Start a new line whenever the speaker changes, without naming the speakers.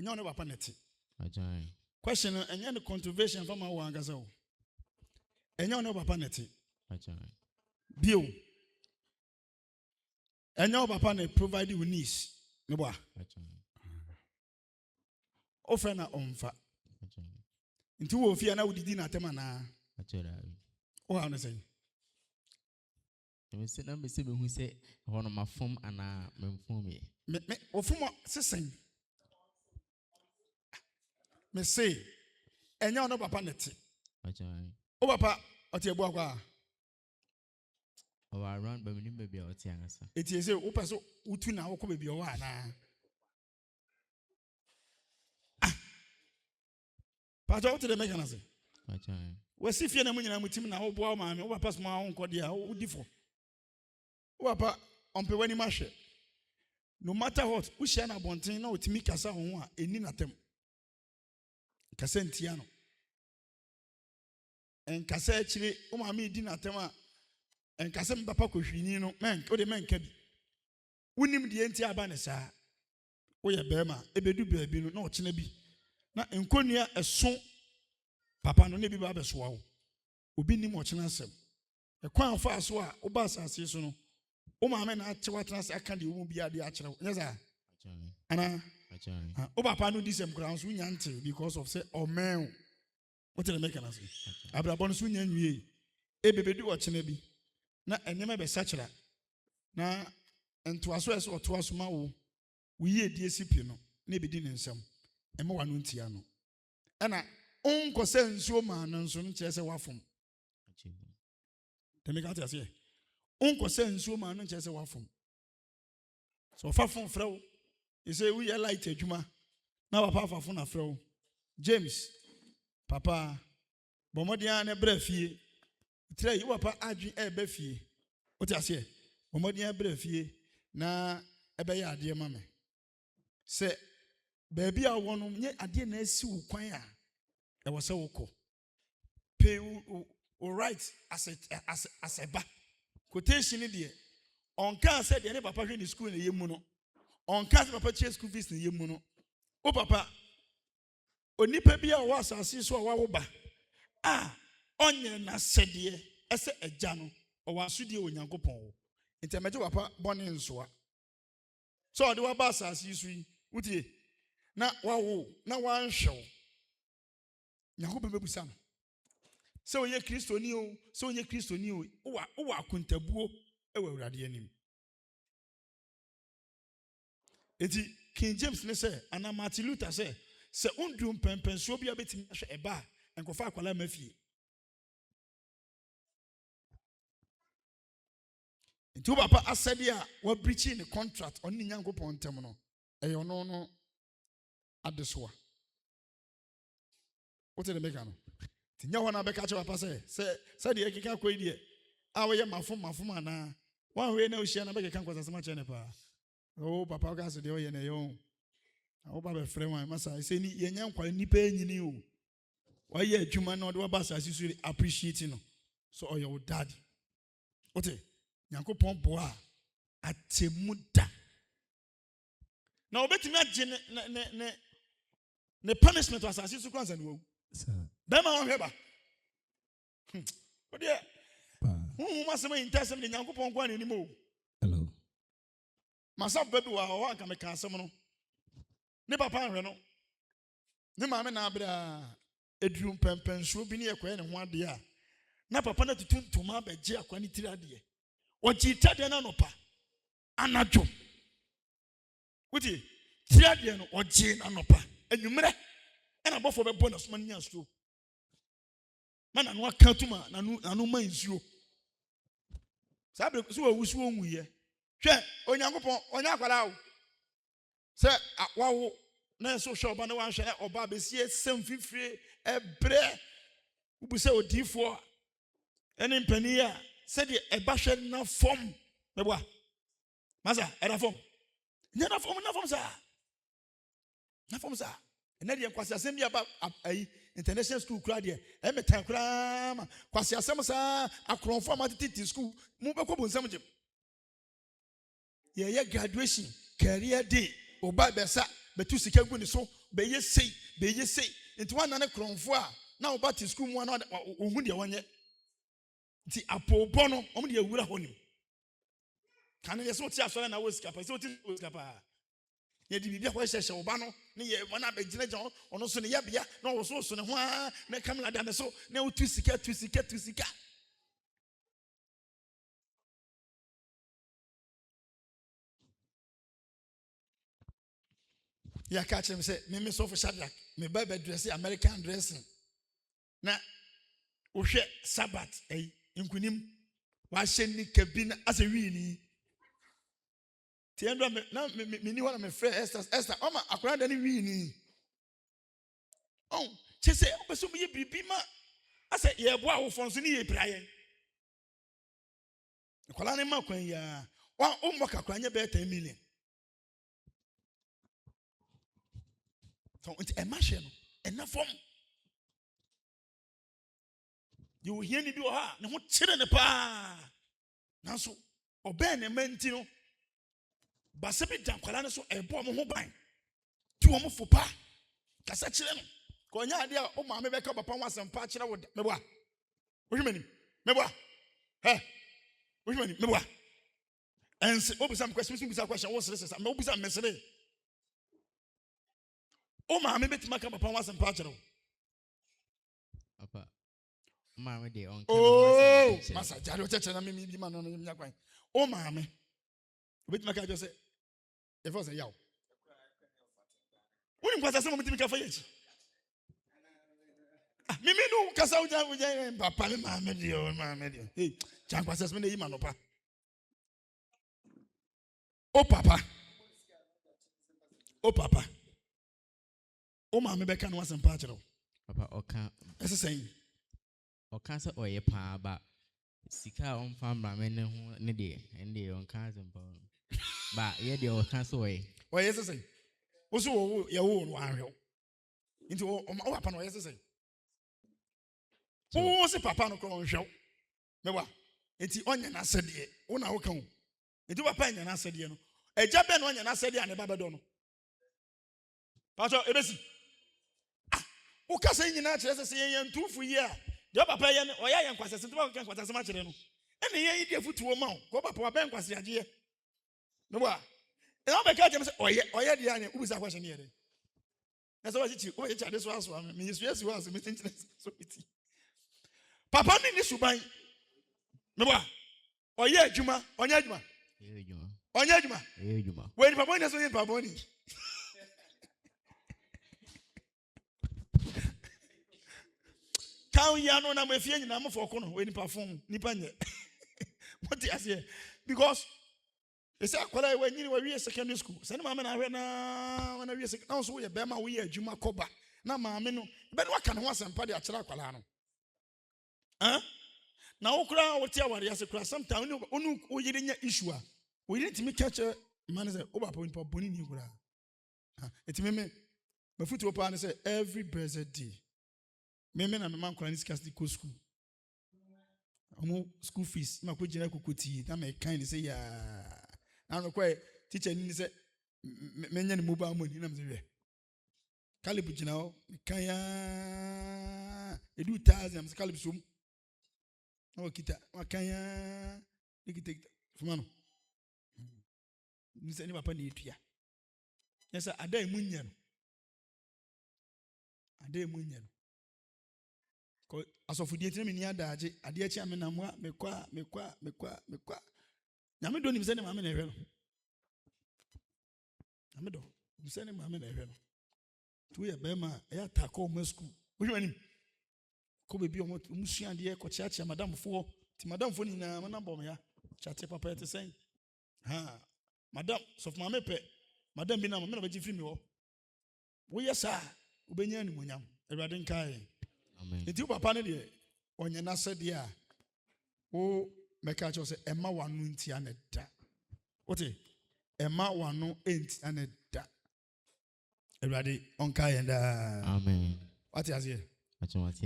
Enyo ne papa neti.
Ajay.
Question enyo ne controversial from our angasa o. Enyo ne papa neti.
Ajay.
Bio. Enyo papa ne provide with needs. Ne boa.
Ajay.
Ofa na omfa.
Ajay.
Nti wo ofia na wudidi na tema na.
Ajay.
O ha no say.
Me say na me say me hu say hono mafom ana memfom me.
Me ofum sesen. Me say enyo no papa neti.
Ajay.
O papa oti Abuakwa.
O around be me be oti angasa.
Eti say wo peso utu na wo ko be o wa na. Pastor, what did they make an answer? We see fear na munyina mutim na wo boa ma me wo papa so ma wo nkode a wo difo. Wo papa ompe wani ma hwe. No matter what, wo share na bonten na otimi kasa ho a eni na tem. Kasa ntia no. En kasa akire wo ma me di na tem a en kasa me papa ko hwini no men wo de men ka bi. Wonim de ntia aba ne saa. Wo ye bema ebedu baabi no na o kina bi. Na enkonia eso papa no ne bi ba besoa wo obi nim o kina asem e kwan fa so a wo ba asase so no wo ma me na achewa tena se aka de wo bi ade akere wo nyeza ana wo papa no disem kra so nya nte because of say o men what the make na say abrabon so nya nwie ebebedu o kina bi na enyema be sachera na entoaso eso otoaso ma wo yi die sipi no na ebedi ne nsem ema wa no ntia no ana onkose nsuo ma no nso no kyerɛ sɛ wafom temika tia sɛ onkose nsuo ma no kyerɛ sɛ wafom so fafom frɛw ise wo yɛ light adwuma na papa fafo na frɛw James papa bomodia na bra fie tire yi papa adwen eba fie wo tia sɛ bomodia bra fie na ebe yɛ ade ma me sɛ baby a wono nye ade na asi wo kwan a e wo se wo ko pay o right as a ba quotation de on kan say de ne papa hwe ni school na yemu no on kan say papa che school fees na yemu no o papa onipa bi a wo asase so a wa wo ba onye na sɛdeɛ ɛsɛ agya no o wa sodie onyankopɔn wo ntemeje papa bɔne nsoa so de wa ba asase so yi wutie na wawo na wanhwew nyankopɔn bebusa no sɛ onye kristoni o sɛ onye kristoni o wo akontabuo e wa awurade anim eti King James ne sɛ ana Martin Luther sɛ undum pempensuo bia betimi ahwe eba enkofa akwala mafie enti wo papa asɛde a wa breaching the contract on nyankopɔn ntem no ɛyɛ no Adesua. What did they make no? Tinya wana beka che papa say de ekeka koi de a we mafom ana wan we na ohia na beka nkwasa sama che ne pa. Oh papa ga so de o ye na yo. Wo ba be frɛ wan masa say ni ye nya nkwale nipa enyini o. Wa ye adwuma na de wa ba asase so appreciate no. So o your dad. Ote Nyankopɔn boa atemuda. Na obetimi agye ne punishment was asase so kwanza ne wo. Bema won hweba. Ode masema intasem de Nyankopɔn kwa ne nim o.
Hello.
Masa bedu wa o anka me ka asem no. Ne papa hwe no. Ne maame na abra eduru pempensuo bi ne ekwa ne ho ade a. Na papa na tutuntuma abegye akwa ne tiri ade. Oji tade na no pa. Anadwo. Wuti tiri ade no oji na no pa. Enwumre ena bofo be bona so manya so mana no aka tuma na no man nsuo sabe so awusu onwuye hwe onyankopon onya akwala wo se wawo na so hwe oba na wanhwe oba besie sem fifire ebre ubuse odifo ene mpani a se de eba hwe na fom meboa masa era fom nya na fom sa na fom sa ena de kwasi asem bia ba international school kura de e metan kura ma kwasi asem sa akronfo ma titi school mu be kwbo nsam gem ye graduation career day oba besa betu sika gu ne so beye sei nti wana ne kronfo a na wo ba te school mu na ohu de wonye nti apobɔ no ɔmo de awura hɔ nim kan ye so ti asɔre na wo sika pa so ti wo sika pa ye di bibia hɔ hyehyɛ wo ba no ne ye wana be gyina gya ɔno so ne yabia na wo so ne ho a na kamera da ne so na wo tu sika ya catch him say me so for Shadrach me buy dress American dressing na wo hwɛ Sabbath nkunim wa hye ni kabina as a wini tiendo na me ni wana me frɛ Esther oma akora da ni wini che say obeso me bibi ma ase ye boa wo fon so ni ye praye akwala ne ma kwan ya wa ummo kakra nya be 10 million. So it's a machine, enough form. You will hear me do her, no children a pa. Now so obey a mentino. Basabi Dankolana so a bomb who bind. 2 more for pa. Cassachilem. Konya dear, oh, mamma, make up upon us and patch out with Meboa. What do you mean? Meboa? Eh? What do you mean? Meboa? And open some questions, question. What's this? I'm open some message. Oh, mamma, make up upon us and patch out.
Mamma, dear,
oh, Master Shadrach, and I mean, man on the Yakwan. Oh, mamma, with my cat, just say, if I was a yow. When was some of the café? Mimi no Casauja with Papa, mamma, dear, mamma, dear. Hey, Chan passes me, Manopa. Oh, Papa. Oh, Papa. Oh, mamma, Becca was some patch.
Papa, okay.
As a saying.
O cancer or a pa, but Sika on farm ramen ne de, and they on cancer. But yet they all cancel away.
Why, yes, I say. Also, your own warrior. Into our upon what I say. Oh, was a papa no crown show. Mewa, it's on your Asɛdeɛ. One hour come. Into a pen and Asɛdeɛ. A Japan on your Asɛdeɛ and a Babadono. Pastor Ebesi. Who can say in natural saying 2 for year? The papa yan or yan quasi can quite as much. And the year foot to a mount. Go back to a bank was the idea. No, and I'll make a say, oh, yeah, the idea. Who is that question here? That's what it is. Oh, this was one. Yes, was a meeting. Papa didn't this buy. No, oh, yeah, Juma, on Yajma. On Yajma. When Papa is in Paboni. Yano na mefie nyina mo for kono we ni perform nipa nye what I say because they say akwala we nyini we secondary school say na mama na hwe na we secondary now so we be ma we adwuma koba na mama no be no aka ne ho asempa de akira akwala no na wo kura wo tia ware ase kura sometimes onu wo yiri nya issue a wo yiri timi catch man say o ba pa nipa boni ni kura etimi me mafutu opa ne say every blessed day me na me man kwani scarcely go school. School fees. Ma ko jina kokoti. Na me kind say ya. Na no kwa teacher ni say me nya ni mobile money na me say. Caleb jina o kan ya edu 1000 am say Caleb som. Na o kita wa kan ya nikita fumano. Ni say ni papa na etua. Ya say ada emunya no. Ada emunya no. As of the determined adaje, Adiachi Amenamwa, Mequa. Yamido him send him a man. Amido, you send him a man. 2 years, Bema, a taco muscu. Which one? Kobe be almost Musian dear Cochacha, Madame for Madame Fonina, Manabomia, Chatte Papa to say. Madame, soft Mamepe, Madame Binam, never different. We yes, sir, Ubenian Munyam, a radin kai. Iti papa ne de onye na Asɛdeɛ a wo meka cho se ema wanu nti aneda wote ema wanu enti aneda Awurade onka yenda amen wate asie